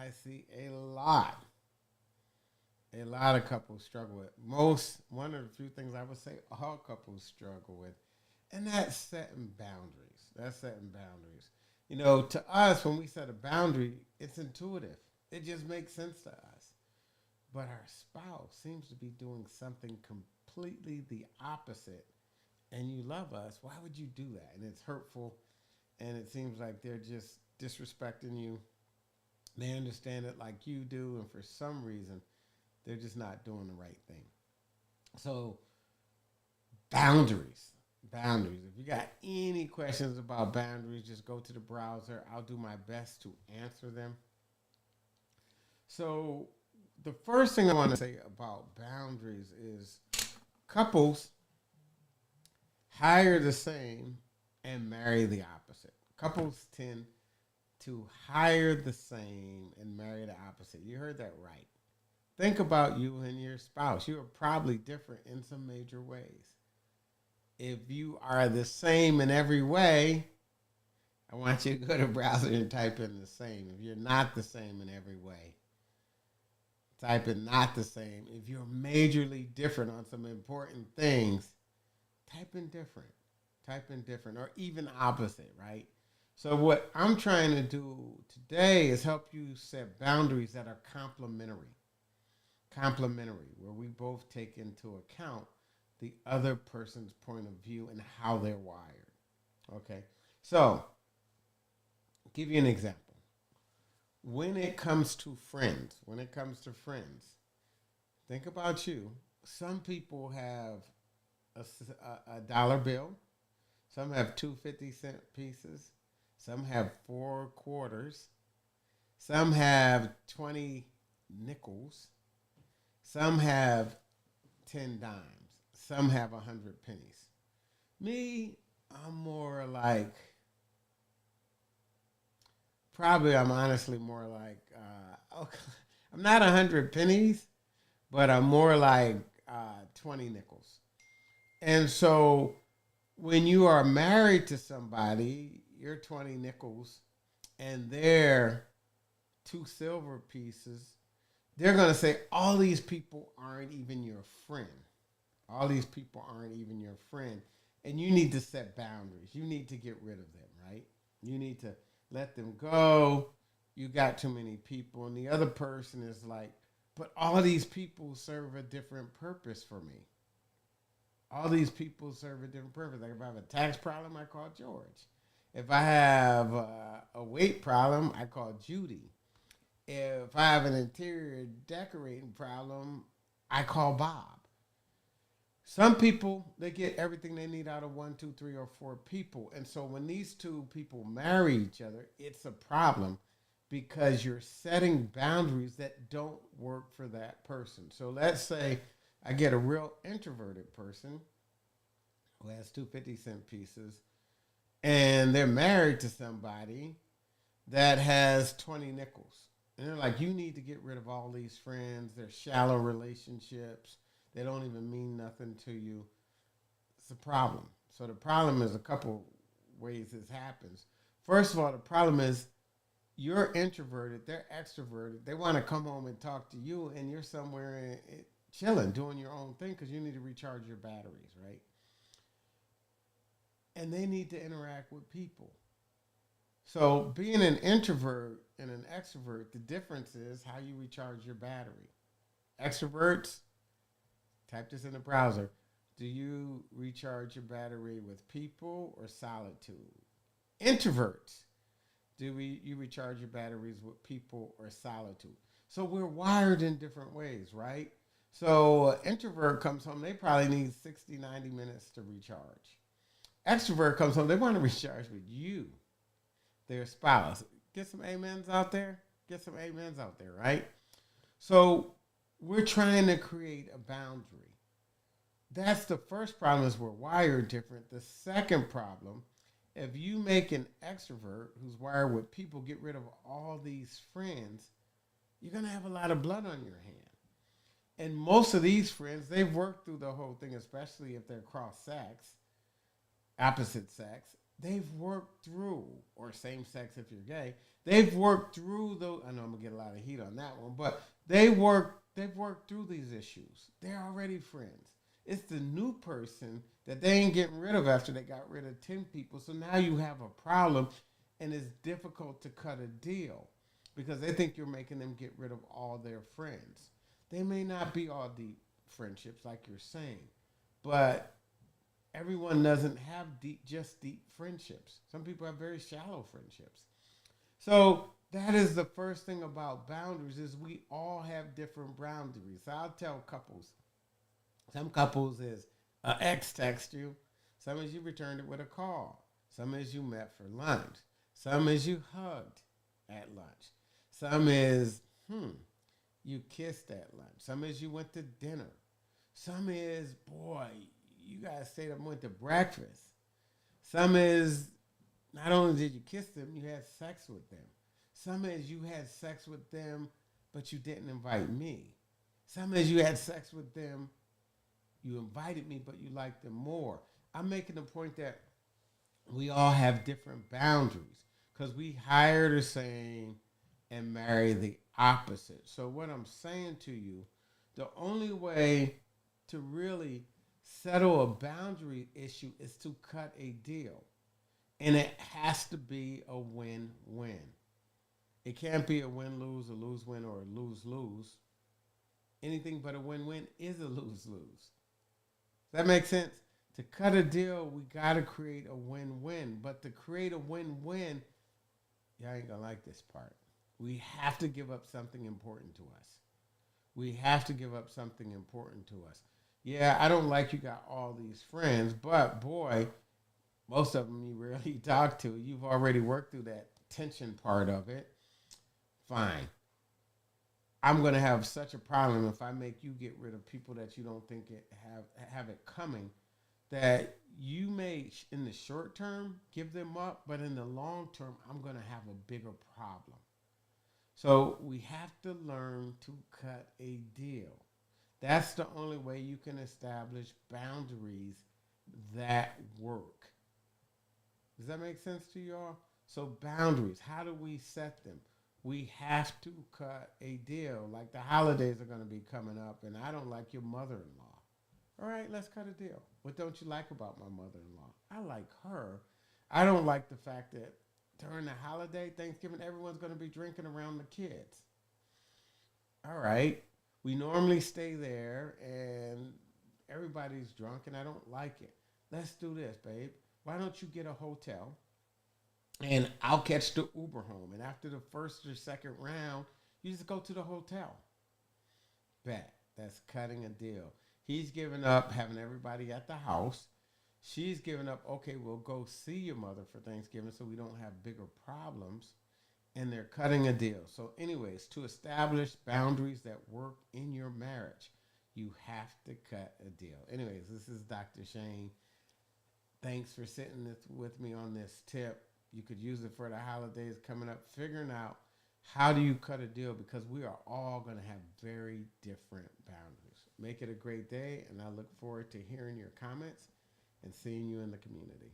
I see a lot of couples struggle with. One of the few things I would say all couples struggle with, and that's setting boundaries. That's setting boundaries. You know, to us, when we set a boundary, it's intuitive. It just makes sense to us. But our spouse seems to be doing something completely the opposite, and you love us. Why would you do that? And it's hurtful, and it seems like they're just disrespecting you. They understand it like you do, and for some reason, they're just not doing the right thing. So, boundaries. Boundaries. If you got any questions about boundaries, just go to the browser. I'll do my best to answer them. So, the first thing I want to say about boundaries is couples hire the same and marry the opposite. Couples tend to hire the same and marry the opposite. You heard that right. Think about you and your spouse. You are probably different in some major ways. If you are the same in every way, I want you to go to the browser and type in the same. If you're not the same in every way, type in not the same. If you're majorly different on some important things, type in different. Type in different or even opposite, right? So what I'm trying to do today is help you set boundaries that are complementary. Complementary, where we both take into account the other person's point of view and how they're wired. Okay? So, I'll give you an example. When it comes to friends, think about you. Some people have a dollar bill. Some have two 50-cent pieces. Some have four quarters. Some have 20 nickels. Some have 10 dimes. Some have 100 pennies. Me, I'm more like, probably I'm honestly more like, okay, I'm not 100 pennies, but I'm more like 20 nickels. And so when you are married to somebody, you're 20 nickels and they're two silver pieces, they're going to say, all these people aren't even your friend. All these people aren't even your friend. And you need to set boundaries. You need to get rid of them, right? You need to let them go. You got too many people. And the other person is like, but all these people serve a different purpose for me. All these people serve a different purpose. Like if I have a tax problem, I call George. If I have a weight problem, I call Judy. If I have an interior decorating problem, I call Bob. Some people, they get everything they need out of one, two, three, or four people. And so when these two people marry each other, it's a problem because you're setting boundaries that don't work for that person. So let's say I get a real introverted person who has two 50-cent pieces and they're married to somebody that has 20 nickels. And they're like, you need to get rid of all these friends. They're shallow relationships. They don't even mean nothing to you. It's a problem. So the problem is a couple ways this happens. First of all, the problem is you're introverted, they're extroverted. They want to come home and talk to you, and you're somewhere chilling, doing your own thing because you need to recharge your batteries, right? And they need to interact with people. So being an introvert and an extrovert, the difference is how you recharge your battery. Extroverts, type this in the browser. Do you recharge your battery with people or solitude? Introverts, you recharge your batteries with people or solitude? So we're wired in different ways, right? So an introvert comes home, they probably need 60, 90 minutes to recharge. Extrovert comes home, they want to recharge with you, their spouse. Get some amens out there. Get some amens out there, right? So we're trying to create a boundary. That's the first problem is we're wired different. The second problem, if you make an extrovert who's wired with people get rid of all these friends, you're going to have a lot of blood on your hand. And most of these friends, they've worked through the whole thing, especially if they're cross sex, opposite sex. They've worked through, or same sex if you're gay, They've worked through those. I know I'm gonna get a lot of heat on that one, but they've worked through these issues. They're already friends. It's the new person that they ain't getting rid of after they got rid of 10 people. So now you have a problem, and it's difficult to cut a deal because they think you're making them get rid of all their friends. They may not be all deep friendships like you're saying, but everyone doesn't have just deep friendships. Some people have very shallow friendships. So that is the first thing about boundaries is we all have different boundaries. So I'll tell couples. Some couples is an ex text you. Some is you returned it with a call. Some is you met for lunch. Some is you hugged at lunch. Some is you kissed at lunch. Some is you went to dinner. Some is boy you guys stayed up and went to breakfast. Some is not only did you kiss them, you had sex with them. Some is you had sex with them, but you didn't invite me. Some is you had sex with them, you invited me, but you liked them more. I'm making the point that we all have different boundaries because we hire the same and marry the opposite. So, what I'm saying to you, the only way to really settle a boundary issue is to cut a deal. And it has to be a win win. It can't be a win lose, a lose win, or a lose lose. Anything but a win win is a lose lose. Does that make sense? To cut a deal, we got to create a win win. But to create a win win, y'all ain't going to like this part. We have to give up something important to us. We have to give up something important to us. Yeah, I don't like you got all these friends, but boy, most of them you rarely talk to. You've already worked through that tension part of it. Fine. I'm going to have such a problem if I make you get rid of people that you don't think have it coming that you may in the short term give them up, but in the long term I'm going to have a bigger problem. So we have to learn to cut a deal. That's the only way you can establish boundaries that work. Does that make sense to y'all? So boundaries, how do we set them? We have to cut a deal. Like the holidays are going to be coming up, and I don't like your mother-in-law. All right, let's cut a deal. What don't you like about my mother-in-law? I like her. I don't like the fact that during the holiday, Thanksgiving, everyone's going to be drinking around the kids. All right, we normally stay there, and everybody's drunk, and I don't like it. Let's do this, babe. Why don't you get a hotel? And I'll catch the Uber home. And after the first or second round, you just go to the hotel. Bet. That's cutting a deal. He's giving up having everybody at the house. She's giving up, okay, we'll go see your mother for Thanksgiving so we don't have bigger problems. And they're cutting a deal. So, anyways, to establish boundaries that work in your marriage, you have to cut a deal. Anyways, this is Dr. Shane. Thanks for sitting with me on this tip. You could use it for the holidays coming up, figuring out how do you cut a deal because we are all going to have very different boundaries. Make it a great day, and I look forward to hearing your comments and seeing you in the community.